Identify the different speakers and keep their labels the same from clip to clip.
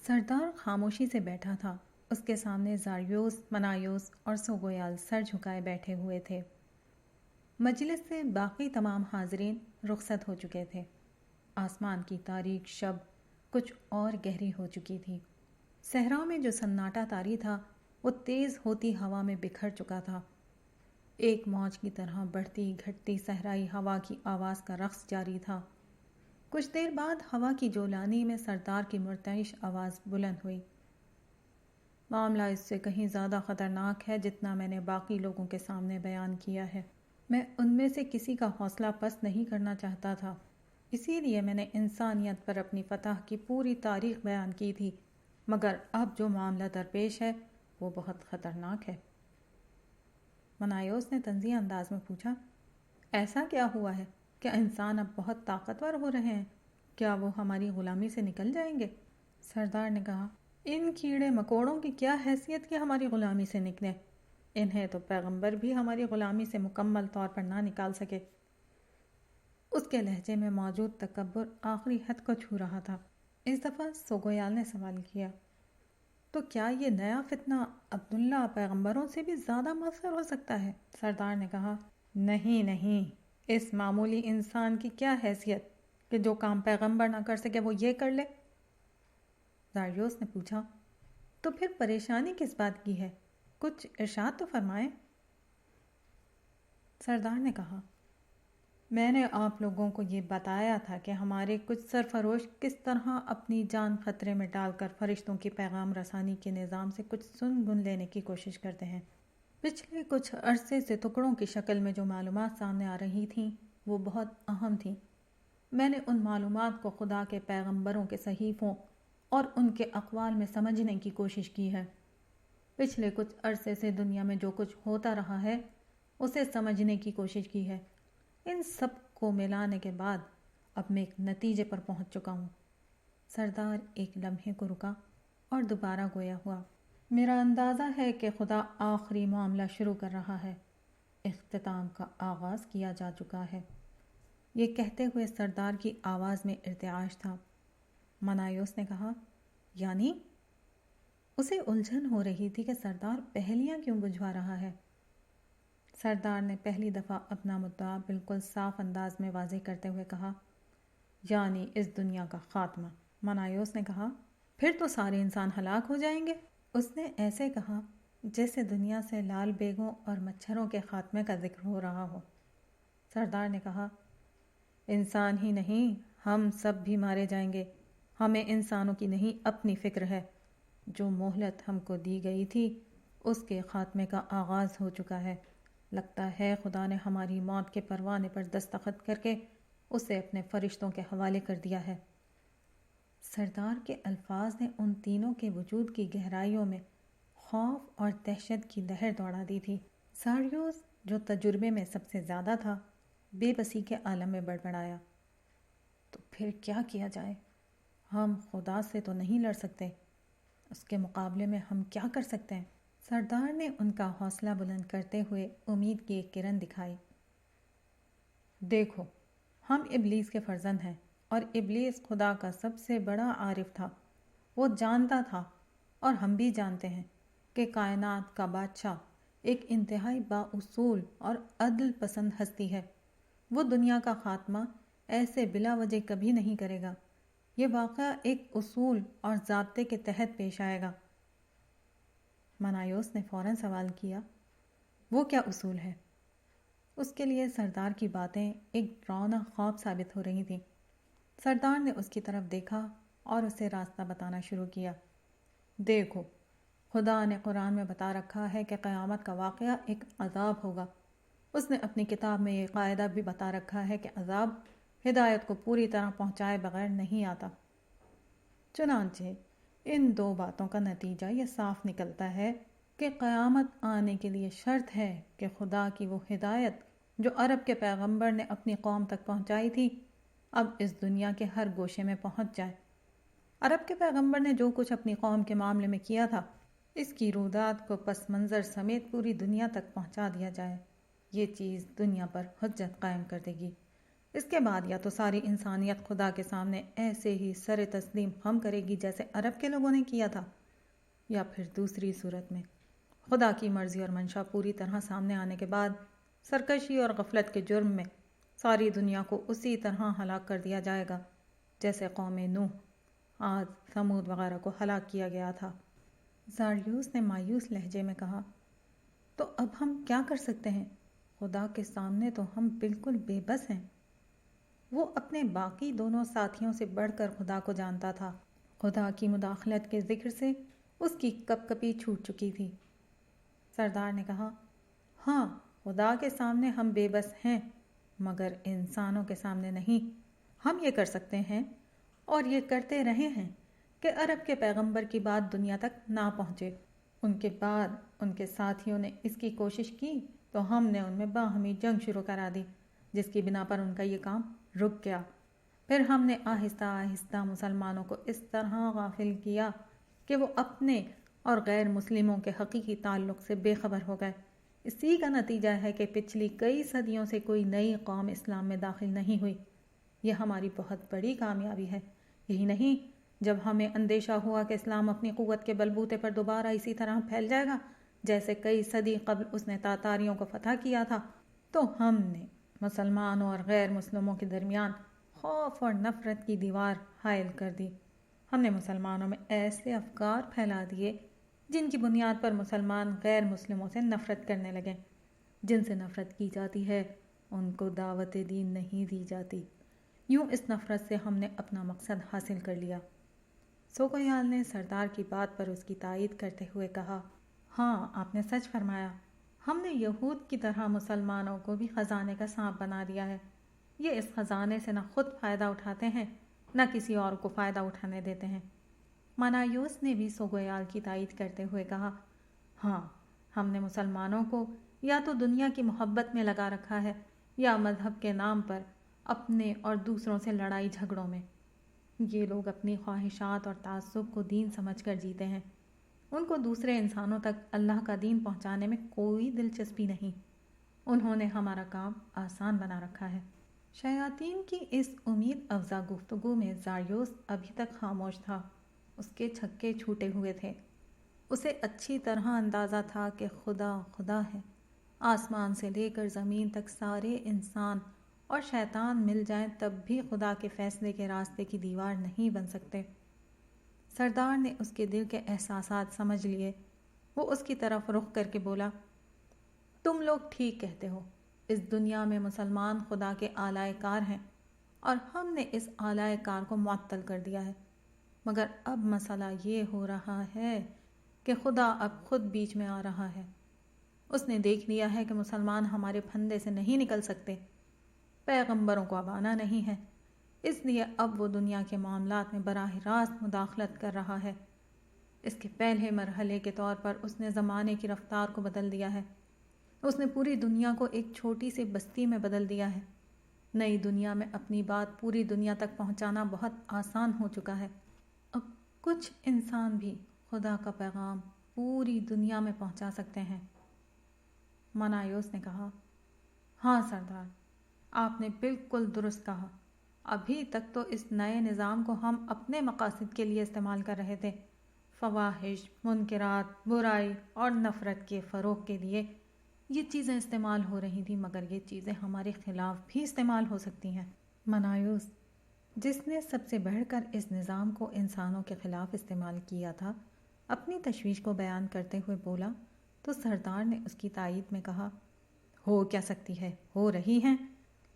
Speaker 1: سردار خاموشی سے بیٹھا تھا۔ اس کے سامنے زاریوس، منایوس اور سوگویال سر جھکائے بیٹھے ہوئے تھے۔ مجلس سے باقی تمام حاضرین رخصت ہو چکے تھے۔ آسمان کی تاریک شب کچھ اور گہری ہو چکی تھی۔ صحرا میں جو سناٹا طاری تھا وہ تیز ہوتی ہوا میں بکھر چکا تھا۔ ایک موج کی طرح بڑھتی گھٹتی صحرائی ہوا کی آواز کا رقص جاری تھا۔ کچھ دیر بعد ہوا کی جولانی میں سردار کی مرتعش آواز بلند ہوئی۔ معاملہ اس سے کہیں زیادہ خطرناک ہے جتنا میں نے باقی لوگوں کے سامنے بیان کیا ہے۔ میں ان میں سے کسی کا حوصلہ پست نہیں کرنا چاہتا تھا، اسی لیے میں نے انسانیت پر اپنی فتح کی پوری تاریخ بیان کی تھی، مگر اب جو معاملہ درپیش ہے وہ بہت خطرناک ہے۔ منایوس نے طنزیہ انداز میں پوچھا، ایسا کیا ہوا ہے کہ انسان اب بہت طاقتور ہو رہے ہیں؟ کیا وہ ہماری غلامی سے نکل جائیں گے؟ سردار نے کہا، ان کیڑے مکوڑوں کی کیا حیثیت کہ ہماری غلامی سے نکلیں؟ انہیں تو پیغمبر بھی ہماری غلامی سے مکمل طور پر نہ نکال سکے۔ اس کے لہجے میں موجود تکبر آخری حد کو چھو رہا تھا۔ اس دفعہ سوگویال نے سوال کیا، تو کیا یہ نیا فتنہ عبداللہ پیغمبروں سے بھی زیادہ مؤثر ہو سکتا ہے؟ سردار نے کہا، نہیں، اس معمولی انسان کی کیا حیثیت کہ جو کام پیغمبر نہ کر سکے وہ یہ کر لے؟ زاریوس نے پوچھا، تو پھر پریشانی کس بات کی ہے؟ کچھ ارشاد تو فرمائیں۔ سردار نے کہا، میں نے آپ لوگوں کو یہ بتایا تھا کہ ہمارے کچھ سرفروش کس طرح اپنی جان خطرے میں ڈال کر فرشتوں کی پیغام رسانی کے نظام سے کچھ سن گن لینے کی کوشش کرتے ہیں۔ پچھلے کچھ عرصے سے ٹکڑوں کی شکل میں جو معلومات سامنے آ رہی تھیں وہ بہت اہم تھیں۔ میں نے ان معلومات کو خدا کے پیغمبروں کے صحیفوں اور ان کے اقوال میں سمجھنے کی کوشش کی ہے۔ پچھلے کچھ عرصے سے دنیا میں جو کچھ ہوتا رہا ہے اسے سمجھنے کی کوشش کی ہے۔ ان سب کو ملانے کے بعد اب میں ایک نتیجے پر پہنچ چکا ہوں۔ سردار ایک لمحے کو رکا اور دوبارہ گویا ہوا، میرا اندازہ ہے کہ خدا آخری معاملہ شروع کر رہا ہے، اختتام کا آغاز کیا جا چکا ہے۔ یہ کہتے ہوئے سردار کی آواز میں ارتعاش تھا۔ منایوس نے کہا، یعنی؟ اسے الجھن ہو رہی تھی کہ سردار پہلیاں کیوں بجھوا رہا ہے۔ سردار نے پہلی دفعہ اپنا مدعا بالکل صاف انداز میں واضح کرتے ہوئے کہا، یعنی اس دنیا کا خاتمہ۔ منایوس نے کہا، پھر تو سارے انسان ہلاک ہو جائیں گے۔ اس نے ایسے کہا جیسے دنیا سے لال بیگوں اور مچھروں کے خاتمے کا ذکر ہو رہا ہو۔ سردار نے کہا، انسان ہی نہیں، ہم سب بھی مارے جائیں گے۔ ہمیں انسانوں کی نہیں اپنی فکر ہے۔ جو مہلت ہم کو دی گئی تھی اس کے خاتمے کا آغاز ہو چکا ہے۔ لگتا ہے خدا نے ہماری موت کے پروانے پر دستخط کر کے اسے اپنے فرشتوں کے حوالے کر دیا ہے۔ سردار کے الفاظ نے ان تینوں کے وجود کی گہرائیوں میں خوف اور دہشت کی لہر دوڑا دی تھی۔ زاریوس جو تجربے میں سب سے زیادہ تھا بے بسی کے عالم میں بڑبڑایا، تو پھر کیا کیا جائے؟ ہم خدا سے تو نہیں لڑ سکتے، اس کے مقابلے میں ہم کیا کر سکتے ہیں؟ سردار نے ان کا حوصلہ بلند کرتے ہوئے امید کی ایک کرن دکھائی۔ دیکھو، ہم ابلیس کے فرزند ہیں، اور ابلیس خدا کا سب سے بڑا عارف تھا۔ وہ جانتا تھا، اور ہم بھی جانتے ہیں، کہ کائنات کا بادشاہ ایک انتہائی بااصول اور عدل پسند ہستی ہے۔ وہ دنیا کا خاتمہ ایسے بلا وجہ کبھی نہیں کرے گا۔ یہ واقعہ ایک اصول اور ضابطے کے تحت پیش آئے گا۔ منایوس نے فوراً سوال کیا، وہ کیا اصول ہے؟ اس کے لیے سردار کی باتیں ایک ڈراؤنا خواب ثابت ہو رہی تھیں۔ سردار نے اس کی طرف دیکھا اور اسے راستہ بتانا شروع کیا۔ دیکھو، خدا نے قرآن میں بتا رکھا ہے کہ قیامت کا واقعہ ایک عذاب ہوگا۔ اس نے اپنی کتاب میں یہ قاعدہ بھی بتا رکھا ہے کہ عذاب ہدایت کو پوری طرح پہنچائے بغیر نہیں آتا۔ چنانچہ ان دو باتوں کا نتیجہ یہ صاف نکلتا ہے کہ قیامت آنے کے لیے شرط ہے کہ خدا کی وہ ہدایت جو عرب کے پیغمبر نے اپنی قوم تک پہنچائی تھی اب اس دنیا کے ہر گوشے میں پہنچ جائے۔ عرب کے پیغمبر نے جو کچھ اپنی قوم کے معاملے میں کیا تھا اس کی رودات کو پس منظر سمیت پوری دنیا تک پہنچا دیا جائے۔ یہ چیز دنیا پر حجت قائم کر دے گی۔ اس کے بعد یا تو ساری انسانیت خدا کے سامنے ایسے ہی سر تسلیم خم کرے گی جیسے عرب کے لوگوں نے کیا تھا، یا پھر دوسری صورت میں خدا کی مرضی اور منشا پوری طرح سامنے آنے کے بعد سرکشی اور غفلت کے جرم میں ساری دنیا کو اسی طرح ہلاک کر دیا جائے گا جیسے قوم نوح، عاد، ثمود وغیرہ کو ہلاک کیا گیا تھا۔ زاریوس نے مایوس لہجے میں کہا، تو اب ہم کیا کر سکتے ہیں؟ خدا کے سامنے تو ہم بالکل بے بس ہیں۔ وہ اپنے باقی دونوں ساتھیوں سے بڑھ کر خدا کو جانتا تھا۔ خدا کی مداخلت کے ذکر سے اس کی کپ کپی چھوٹ چکی تھی۔ سردار نے کہا، ہاں، خدا کے سامنے ہم بے بس ہیں، مگر انسانوں کے سامنے نہیں۔ ہم یہ کر سکتے ہیں اور یہ کرتے رہے ہیں کہ عرب کے پیغمبر کی بات دنیا تک نہ پہنچے۔ ان کے بعد ان کے ساتھیوں نے اس کی کوشش کی تو ہم نے ان میں باہمی جنگ شروع کرا دی، جس کی بنا پر ان کا یہ کام رک گیا۔ پھر ہم نے آہستہ آہستہ مسلمانوں کو اس طرح غافل کیا کہ وہ اپنے اور غیر مسلموں کے حقیقی تعلق سے بے خبر ہو گئے۔ اسی کا نتیجہ ہے کہ پچھلی کئی صدیوں سے کوئی نئی قوم اسلام میں داخل نہیں ہوئی۔ یہ ہماری بہت بڑی کامیابی ہے۔ یہی نہیں، جب ہمیں اندیشہ ہوا کہ اسلام اپنی قوت کے بلبوتے پر دوبارہ اسی طرح پھیل جائے گا جیسے کئی صدی قبل اس نے تاتاریوں کو فتح کیا تھا، تو ہم نے مسلمانوں اور غیر مسلموں کے درمیان خوف اور نفرت کی دیوار حائل کر دی۔ ہم نے مسلمانوں میں ایسے افکار پھیلا دیے جن کی بنیاد پر مسلمان غیر مسلموں سے نفرت کرنے لگے۔ جن سے نفرت کی جاتی ہے ان کو دعوت دین نہیں دی جاتی۔ یوں اس نفرت سے ہم نے اپنا مقصد حاصل کر لیا۔ سوگویال نے سردار کی بات پر اس کی تائید کرتے ہوئے کہا، ہاں، آپ نے سچ فرمایا۔ ہم نے یہود کی طرح مسلمانوں کو بھی خزانے کا سانپ بنا دیا ہے۔ یہ اس خزانے سے نہ خود فائدہ اٹھاتے ہیں، نہ کسی اور کو فائدہ اٹھانے دیتے ہیں۔ منایوس نے بھی سوگویال کی تائید کرتے ہوئے کہا، ہاں، ہم نے مسلمانوں کو یا تو دنیا کی محبت میں لگا رکھا ہے یا مذہب کے نام پر اپنے اور دوسروں سے لڑائی جھگڑوں میں۔ یہ لوگ اپنی خواہشات اور تعصب کو دین سمجھ کر جیتے ہیں۔ ان کو دوسرے انسانوں تک اللہ کا دین پہنچانے میں کوئی دلچسپی نہیں۔ انہوں نے ہمارا کام آسان بنا رکھا ہے۔ شیاطین کی اس امید افزا گفتگو میں زاریوس ابھی تک خاموش تھا۔ اس کے چھکے چھوٹے ہوئے تھے۔ اسے اچھی طرح اندازہ تھا کہ خدا خدا ہے۔ آسمان سے لے کر زمین تک سارے انسان اور شیطان مل جائیں تب بھی خدا کے فیصلے کے راستے کی دیوار نہیں بن سکتے۔ سردار نے اس کے دل کے احساسات سمجھ لیے۔ وہ اس کی طرف رخ کر کے بولا، تم لوگ ٹھیک کہتے ہو۔ اس دنیا میں مسلمان خدا کے آلائے کار ہیں اور ہم نے اس آلائے کار کو معطل کر دیا ہے۔ مگر اب مسئلہ یہ ہو رہا ہے کہ خدا اب خود بیچ میں آ رہا ہے۔ اس نے دیکھ لیا ہے کہ مسلمان ہمارے پھندے سے نہیں نکل سکتے۔ پیغمبروں کو اب آنا نہیں ہے، اس لیے اب وہ دنیا کے معاملات میں براہ راست مداخلت کر رہا ہے۔ اس کے پہلے مرحلے کے طور پر اس نے زمانے کی رفتار کو بدل دیا ہے۔ اس نے پوری دنیا کو ایک چھوٹی سی بستی میں بدل دیا ہے۔ نئی دنیا میں اپنی بات پوری دنیا تک پہنچانا بہت آسان ہو چکا ہے۔ اب کچھ انسان بھی خدا کا پیغام پوری دنیا میں پہنچا سکتے ہیں۔ منایوس نے کہا، ہاں سردار، آپ نے بالکل درست کہا۔ ابھی تک تو اس نئے نظام کو ہم اپنے مقاصد کے لیے استعمال کر رہے تھے۔ فواحش، منکرات، برائی اور نفرت کے فروغ کے لیے یہ چیزیں استعمال ہو رہی تھیں، مگر یہ چیزیں ہمارے خلاف بھی استعمال ہو سکتی ہیں۔ منایوس، جس نے سب سے بڑھ کر اس نظام کو انسانوں کے خلاف استعمال کیا تھا، اپنی تشویش کو بیان کرتے ہوئے بولا تو سردار نے اس کی تائید میں کہا، ہو کیا سکتی ہے، ہو رہی ہیں،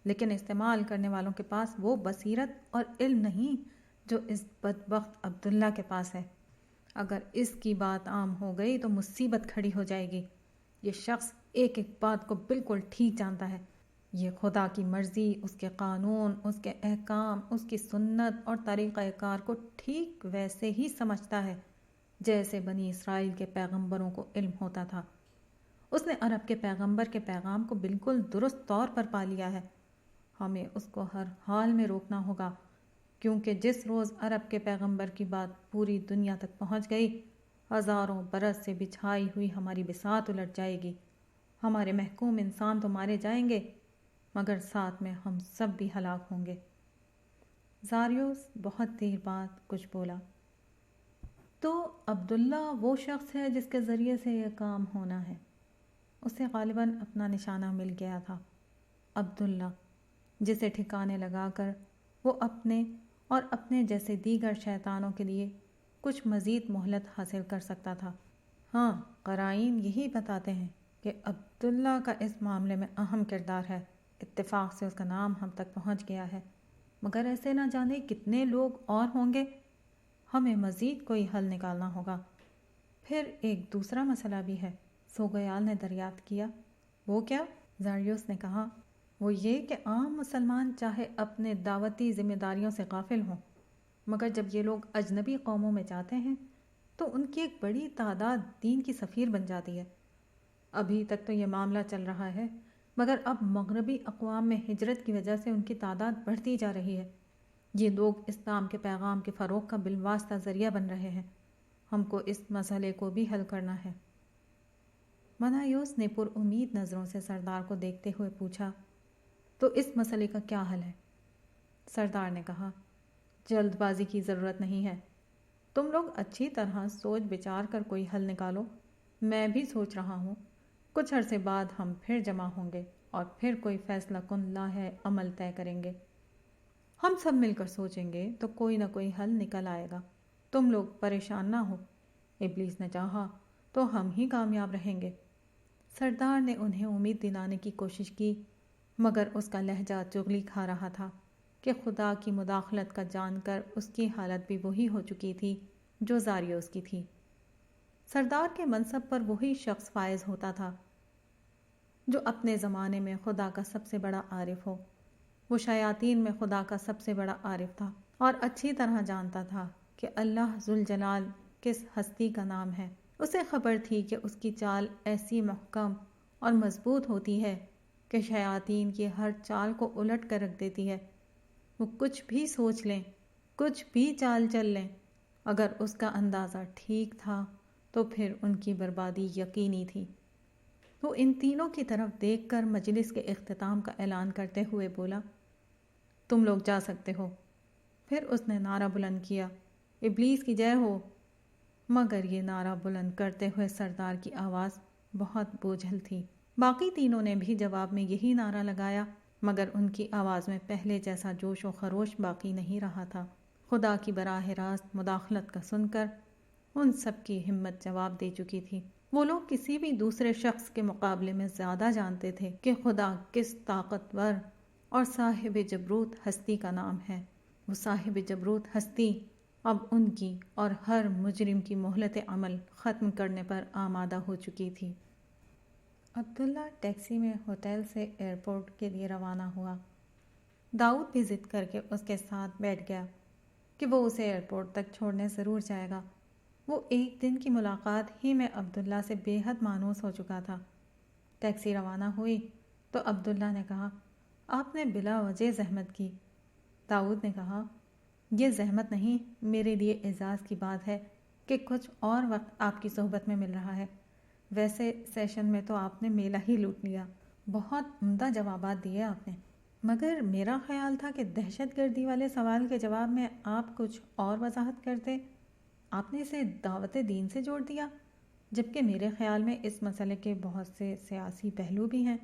Speaker 1: لیکن استعمال کرنے والوں کے پاس وہ بصیرت اور علم نہیں جو اس بدبخت عبداللہ کے پاس ہے۔ اگر اس کی بات عام ہو گئی تو مصیبت کھڑی ہو جائے گی۔ یہ شخص ایک ایک بات کو بالکل ٹھیک جانتا ہے۔ یہ خدا کی مرضی، اس کے قانون، اس کے احکام، اس کی سنت اور طریقہ کار کو ٹھیک ویسے ہی سمجھتا ہے جیسے بنی اسرائیل کے پیغمبروں کو علم ہوتا تھا۔ اس نے عرب کے پیغمبر کے پیغام کو بالکل درست طور پر پا لیا ہے۔ ہمیں اس کو ہر حال میں روکنا ہوگا، کیونکہ جس روز عرب کے پیغمبر کی بات پوری دنیا تک پہنچ گئی، ہزاروں برس سے بچھائی ہوئی ہماری بساط الٹ جائے گی۔ ہمارے محکوم انسان تو مارے جائیں گے، مگر ساتھ میں ہم سب بھی ہلاک ہوں گے۔ زاریوس بہت دیر بعد کچھ بولا۔ تو عبداللہ وہ شخص ہے جس کے ذریعے سے یہ کام ہونا ہے۔ اسے غالباً اپنا نشانہ مل گیا تھا، عبداللہ، جسے ٹھکانے لگا کر وہ اپنے اور اپنے جیسے دیگر شیطانوں کے لیے کچھ مزید مہلت حاصل کر سکتا تھا۔ ہاں، قرائن یہی بتاتے ہیں کہ عبداللہ کا اس معاملے میں اہم کردار ہے۔ اتفاق سے اس کا نام ہم تک پہنچ گیا ہے، مگر ایسے نہ جانے کتنے لوگ اور ہوں گے۔ ہمیں مزید کوئی حل نکالنا ہوگا۔ پھر ایک دوسرا مسئلہ بھی ہے، سوگیال نے دریافت کیا۔ وہ کیا؟ زاریوس نے کہا، وہ یہ کہ عام مسلمان چاہے اپنے دعوتی ذمہ داریوں سے غافل ہوں، مگر جب یہ لوگ اجنبی قوموں میں جاتے ہیں تو ان کی ایک بڑی تعداد دین کی سفیر بن جاتی ہے۔ ابھی تک تو یہ معاملہ چل رہا ہے، مگر اب مغربی اقوام میں ہجرت کی وجہ سے ان کی تعداد بڑھتی جا رہی ہے۔ یہ لوگ اسلام کے پیغام کے فروغ کا بالواسطہ ذریعہ بن رہے ہیں۔ ہم کو اس مسئلے کو بھی حل کرنا ہے۔ منایوس نے پر امید نظروں سے سردار کو دیکھتے ہوئے پوچھا، تو اس مسئلے کا کیا حل ہے؟ سردار نے کہا، جلد بازی کی ضرورت نہیں ہے۔ تم لوگ اچھی طرح سوچ بچار کر کوئی حل نکالو۔ میں بھی سوچ رہا ہوں۔ کچھ عرصے بعد ہم پھر جمع ہوں گے اور پھر کوئی فیصلہ کن لاہ عمل طے کریں گے۔ ہم سب مل کر سوچیں گے تو کوئی نہ کوئی حل نکل آئے گا۔ تم لوگ پریشان نہ ہو۔ ابلیس نے چاہا تو ہم ہی کامیاب رہیں گے۔ سردار نے انہیں امید دلانے کی کوشش کی، مگر اس کا لہجہ چغلی کھا رہا تھا کہ خدا کی مداخلت کا جان کر اس کی حالت بھی وہی ہو چکی تھی جو زاریوس کی تھی۔ سردار کے منصب پر وہی شخص فائز ہوتا تھا جو اپنے زمانے میں خدا کا سب سے بڑا عارف ہو۔ وہ شیاطین میں خدا کا سب سے بڑا عارف تھا اور اچھی طرح جانتا تھا کہ اللہ ذوالجلال کس ہستی کا نام ہے۔ اسے خبر تھی کہ اس کی چال ایسی محکم اور مضبوط ہوتی ہے کہ شیاطین کی ہر چال کو الٹ کر رکھ دیتی ہے۔ وہ کچھ بھی سوچ لیں، کچھ بھی چال چل لیں، اگر اس کا اندازہ ٹھیک تھا تو پھر ان کی بربادی یقینی تھی۔ وہ ان تینوں کی طرف دیکھ کر مجلس کے اختتام کا اعلان کرتے ہوئے بولا، تم لوگ جا سکتے ہو۔ پھر اس نے نعرہ بلند کیا، ابلیس کی جے ہو۔ مگر یہ نعرہ بلند کرتے ہوئے سردار کی آواز بہت بوجھل تھی۔ باقی تینوں نے بھی جواب میں یہی نعرہ لگایا، مگر ان کی آواز میں پہلے جیسا جوش و خروش باقی نہیں رہا تھا۔ خدا کی براہ راست مداخلت کا سن کر ان سب کی ہمت جواب دے چکی تھی۔ وہ لوگ کسی بھی دوسرے شخص کے مقابلے میں زیادہ جانتے تھے کہ خدا کس طاقتور اور صاحب جبروت ہستی کا نام ہے۔ وہ صاحب جبروت ہستی اب ان کی اور ہر مجرم کی مہلت عمل ختم کرنے پر آمادہ ہو چکی تھی۔ عبداللہ ٹیکسی میں ہوٹل سے ایئرپورٹ کے لیے روانہ ہوا۔ داؤد بھی ضد کر کے اس کے ساتھ بیٹھ گیا کہ وہ اسے ایئرپورٹ تک چھوڑنے ضرور جائے گا۔ وہ ایک دن کی ملاقات ہی میں عبداللہ سے بے حد مانوس ہو چکا تھا۔ ٹیکسی روانہ ہوئی تو عبداللہ نے کہا، آپ نے بلا وجہ زحمت کی۔ داؤد نے کہا، یہ زحمت نہیں، میرے لیے اعزاز کی بات ہے کہ کچھ اور وقت آپ کی صحبت میں مل رہا ہے۔ ویسے سیشن میں تو آپ نے میلہ ہی لوٹ لیا۔ بہت عمدہ جوابات دیے آپ نے، مگر میرا خیال تھا کہ دہشت گردی والے سوال کے جواب میں آپ کچھ اور وضاحت کرتے۔ آپ نے اسے دعوت دین سے جوڑ دیا، جبکہ میرے خیال میں اس مسئلے کے بہت سے سیاسی پہلو بھی ہیں۔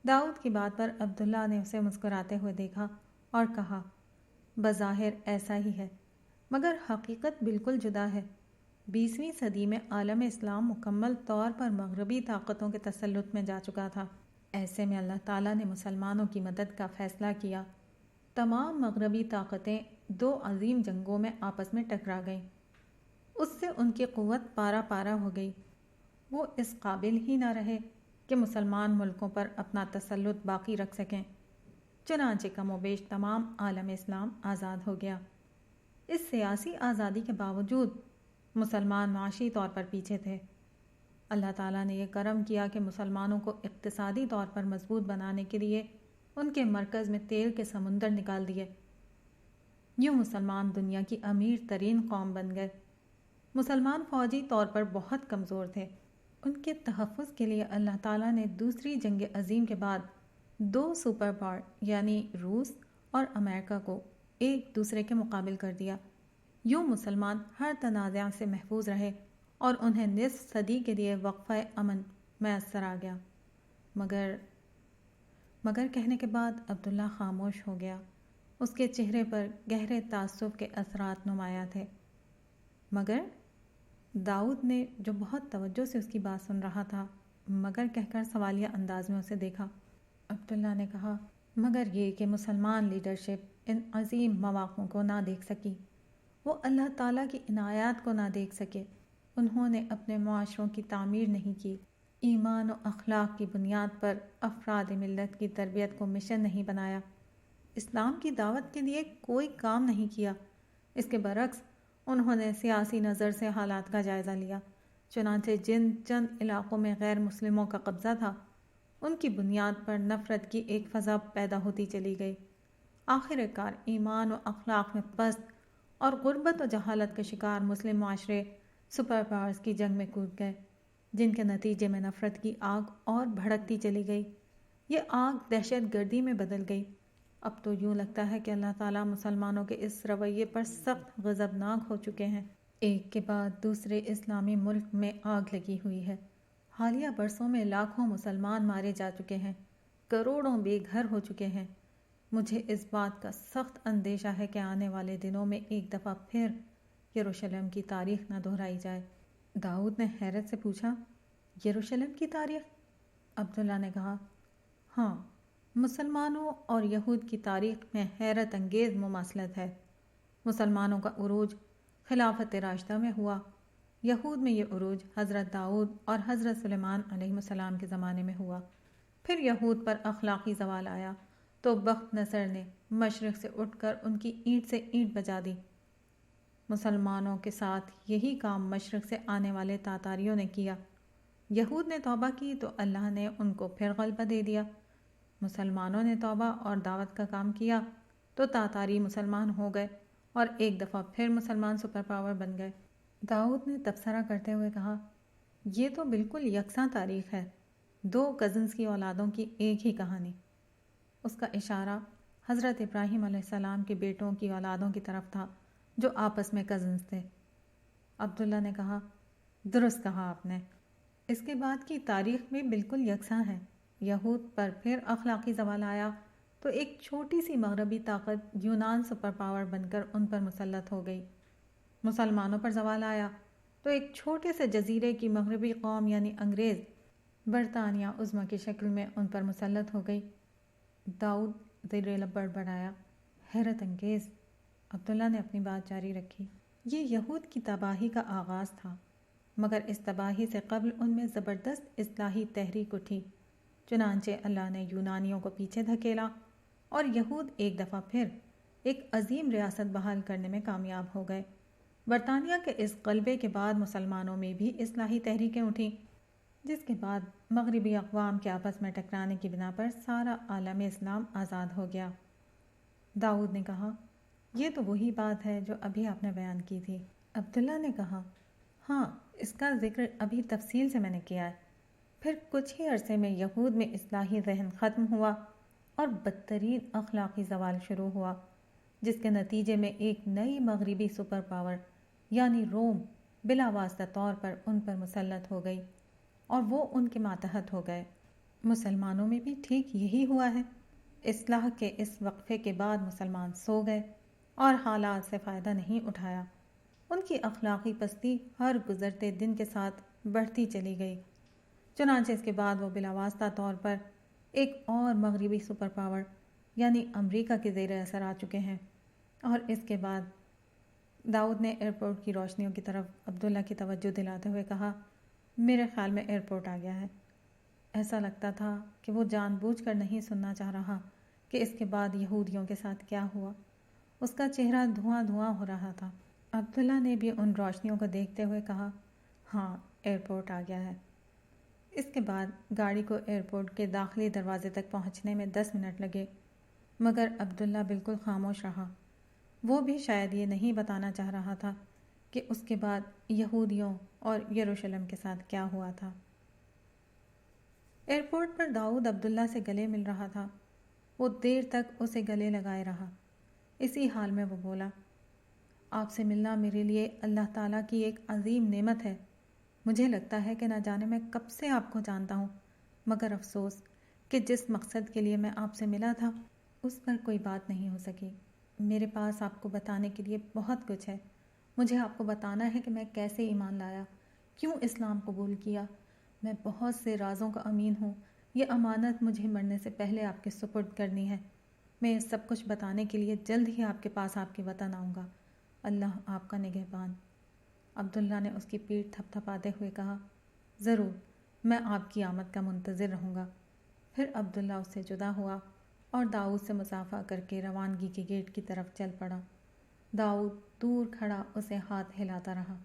Speaker 1: داؤد کی بات پر عبداللہ نے اسے مسکراتے ہوئے دیکھا اور کہا، بظاہر ایسا ہی ہے، مگر حقیقت بالکل جدا ہے۔ 20ویں صدی میں عالم اسلام مکمل طور پر مغربی طاقتوں کے تسلط میں جا چکا تھا۔ ایسے میں اللہ تعالیٰ نے مسلمانوں کی مدد کا فیصلہ کیا۔ تمام مغربی طاقتیں 2 عظیم جنگوں میں آپس میں ٹکرا گئیں۔ اس سے ان کی قوت پارا پارا ہو گئی۔ وہ اس قابل ہی نہ رہے کہ مسلمان ملکوں پر اپنا تسلط باقی رکھ سکیں۔ چنانچہ کم و بیش تمام عالم اسلام آزاد ہو گیا۔ اس سیاسی آزادی کے باوجود مسلمان معاشی طور پر پیچھے تھے۔ اللہ تعالیٰ نے یہ کرم کیا کہ مسلمانوں کو اقتصادی طور پر مضبوط بنانے کے لیے ان کے مرکز میں تیل کے سمندر نکال دیے۔ یوں مسلمان دنیا کی امیر ترین قوم بن گئے۔ مسلمان فوجی طور پر بہت کمزور تھے۔ ان کے تحفظ کے لیے اللہ تعالیٰ نے دوسری جنگ عظیم کے بعد دو سپر پاور یعنی روس اور امریکہ کو ایک دوسرے کے مقابل کر دیا۔ یوں مسلمان ہر تنازع سے محفوظ رہے اور انہیں نصف صدی کے لیے وقفہ امن میسر آ گیا۔ مگر کہنے کے بعد عبداللہ خاموش ہو گیا۔ اس کے چہرے پر گہرے تعصب کے اثرات نمایاں تھے۔ مگر داؤد نے، جو بہت توجہ سے اس کی بات سن رہا تھا، مگر کہہ کر سوالیہ انداز میں اسے دیکھا۔ عبداللہ نے کہا، مگر یہ کہ مسلمان لیڈرشپ ان عظیم مواقعوں کو نہ دیکھ سکی، وہ اللہ تعالیٰ کی عنایات کو نہ دیکھ سکے۔ انہوں نے اپنے معاشروں کی تعمیر نہیں کی، ایمان و اخلاق کی بنیاد پر افراد ملت کی تربیت کو مشن نہیں بنایا، اسلام کی دعوت کے لیے کوئی کام نہیں کیا۔ اس کے برعکس انہوں نے سیاسی نظر سے حالات کا جائزہ لیا، چنانچہ جن چند علاقوں میں غیر مسلموں کا قبضہ تھا، ان کی بنیاد پر نفرت کی ایک فضا پیدا ہوتی چلی گئی۔ آخر کار ایمان و اخلاق میں پست اور غربت و جہالت کے شکار مسلم معاشرے سپر پاورز کی جنگ میں کود گئے، جن کے نتیجے میں نفرت کی آگ اور بھڑکتی چلی گئی۔ یہ آگ دہشت گردی میں بدل گئی۔ اب تو یوں لگتا ہے کہ اللہ تعالیٰ مسلمانوں کے اس رویے پر سخت غضبناک ہو چکے ہیں۔ ایک کے بعد دوسرے اسلامی ملک میں آگ لگی ہوئی ہے۔ حالیہ برسوں میں لاکھوں مسلمان مارے جا چکے ہیں، کروڑوں بے گھر ہو چکے ہیں۔ مجھے اس بات کا سخت اندیشہ ہے کہ آنے والے دنوں میں ایک دفعہ پھر یروشلم کی تاریخ نہ دہرائی جائے۔ داؤد نے حیرت سے پوچھا، یروشلم کی تاریخ؟ عبداللہ نے کہا، ہاں، مسلمانوں اور یہود کی تاریخ میں حیرت انگیز مماثلت ہے۔ مسلمانوں کا عروج خلافت راشدہ میں ہوا، یہود میں یہ عروج حضرت داؤد اور حضرت سلیمان علیہ السلام کے زمانے میں ہوا۔ پھر یہود پر اخلاقی زوال آیا تو بخت نصر نے مشرق سے اٹھ کر ان کی اینٹ سے اینٹ بجا دی۔ مسلمانوں کے ساتھ یہی کام مشرق سے آنے والے تاتاریوں نے کیا۔ یہود نے توبہ کی تو اللہ نے ان کو پھر غلبہ دے دیا۔ مسلمانوں نے توبہ اور دعوت کا کام کیا تو تاتاری مسلمان ہو گئے اور ایک دفعہ پھر مسلمان سپر پاور بن گئے۔ داؤد نے تبصرہ کرتے ہوئے کہا، یہ تو بالکل یکساں تاریخ ہے، دو کزنز کی اولادوں کی ایک ہی کہانی۔ اس کا اشارہ حضرت ابراہیم علیہ السلام کے بیٹوں کی اولادوں کی طرف تھا جو آپس میں کزنز تھے۔ عبداللہ نے کہا، درست کہا آپ نے، اس کے بعد کی تاریخ بھی بالکل یکساں ہے۔ یہود پر پھر اخلاقی زوال آیا تو ایک چھوٹی سی مغربی طاقت یونان سپر پاور بن کر ان پر مسلط ہو گئی۔ مسلمانوں پر زوال آیا تو ایک چھوٹے سے جزیرے کی مغربی قوم یعنی انگریز برطانیہ عظمیٰ کی شکل میں ان پر مسلط ہو گئی۔ داؤد زیر لب بڑبڑایا، حیرت انگیز۔ عبداللہ نے اپنی بات جاری رکھی، یہ یہود کی تباہی کا آغاز تھا، مگر اس تباہی سے قبل ان میں زبردست اصلاحی تحریک اٹھی، چنانچہ اللہ نے یونانیوں کو پیچھے دھکیلا اور یہود ایک دفعہ پھر ایک عظیم ریاست بحال کرنے میں کامیاب ہو گئے۔ برطانیہ کے اس غلبے کے بعد مسلمانوں میں بھی اصلاحی تحریکیں اٹھیں، جس کے بعد مغربی اقوام کے آپس میں ٹکرانے کی بنا پر سارا عالم اسلام آزاد ہو گیا۔ داؤد نے کہا، یہ تو وہی بات ہے جو ابھی آپ نے بیان کی تھی۔ عبداللہ نے کہا، ہاں، اس کا ذکر ابھی تفصیل سے میں نے کیا ہے۔ پھر کچھ ہی عرصے میں یہود میں اصلاحی ذہن ختم ہوا اور بدترین اخلاقی زوال شروع ہوا، جس کے نتیجے میں ایک نئی مغربی سپر پاور یعنی روم بلا واسطہ طور پر ان پر مسلط ہو گئی اور وہ ان کے ماتحت ہو گئے۔ مسلمانوں میں بھی ٹھیک یہی ہوا ہے۔ اصلاح کے اس وقفے کے بعد مسلمان سو گئے اور حالات سے فائدہ نہیں اٹھایا۔ ان کی اخلاقی پستی ہر گزرتے دن کے ساتھ بڑھتی چلی گئی، چنانچہ اس کے بعد وہ بلا واسطہ طور پر ایک اور مغربی سپر پاور یعنی امریکہ کے زیر اثر آ چکے ہیں۔ اور اس کے بعد داؤد نے ایئرپورٹ کی روشنیوں کی طرف عبداللہ کی توجہ دلاتے ہوئے کہا، میرے خیال میں ایئرپورٹ آ گیا ہے۔ ایسا لگتا تھا کہ وہ جان بوجھ کر نہیں سننا چاہ رہا کہ اس کے بعد یہودیوں کے ساتھ کیا ہوا۔ اس کا چہرہ دھواں دھواں ہو رہا تھا۔ عبداللہ نے بھی ان روشنیوں کو دیکھتے ہوئے کہا، ہاں، ایئرپورٹ آ گیا ہے۔ اس کے بعد گاڑی کو ایئرپورٹ کے داخلی دروازے تک پہنچنے میں 10 منٹ لگے، مگر عبداللہ بالکل خاموش رہا۔ وہ بھی شاید یہ نہیں بتانا چاہ رہا تھا کہ اس کے بعد یہودیوں اور یروشلم کے ساتھ کیا ہوا تھا۔ ایئرپورٹ پر داؤد عبداللہ سے گلے مل رہا تھا۔ وہ دیر تک اسے گلے لگائے رہا۔ اسی حال میں وہ بولا، آپ سے ملنا میرے لیے اللہ تعالیٰ کی ایک عظیم نعمت ہے۔ مجھے لگتا ہے کہ نہ جانے میں کب سے آپ کو جانتا ہوں، مگر افسوس کہ جس مقصد کے لیے میں آپ سے ملا تھا اس پر کوئی بات نہیں ہو سکی۔ میرے پاس آپ کو بتانے کے لیے بہت کچھ ہے۔ مجھے آپ کو بتانا ہے کہ میں کیسے ایمان لایا، کیوں اسلام قبول کیا۔ میں بہت سے رازوں کا امین ہوں۔ یہ امانت مجھے مرنے سے پہلے آپ کے سپرد کرنی ہے۔ میں یہ سب کچھ بتانے کے لیے جلد ہی آپ کے پاس آپ کے وطن آؤں گا۔ اللہ آپ کا نگہبان۔ عبداللہ نے اس کی پیٹھ تھپ تھپاتے ہوئے کہا، ضرور، میں آپ کی آمد کا منتظر رہوں گا۔ پھر عبداللہ اس سے جدا ہوا اور داؤد سے مصافحہ کر کے روانگی کے گیٹ کی طرف چل پڑا۔ داؤد دور کھڑا اسے ہاتھ ہلاتا رہا۔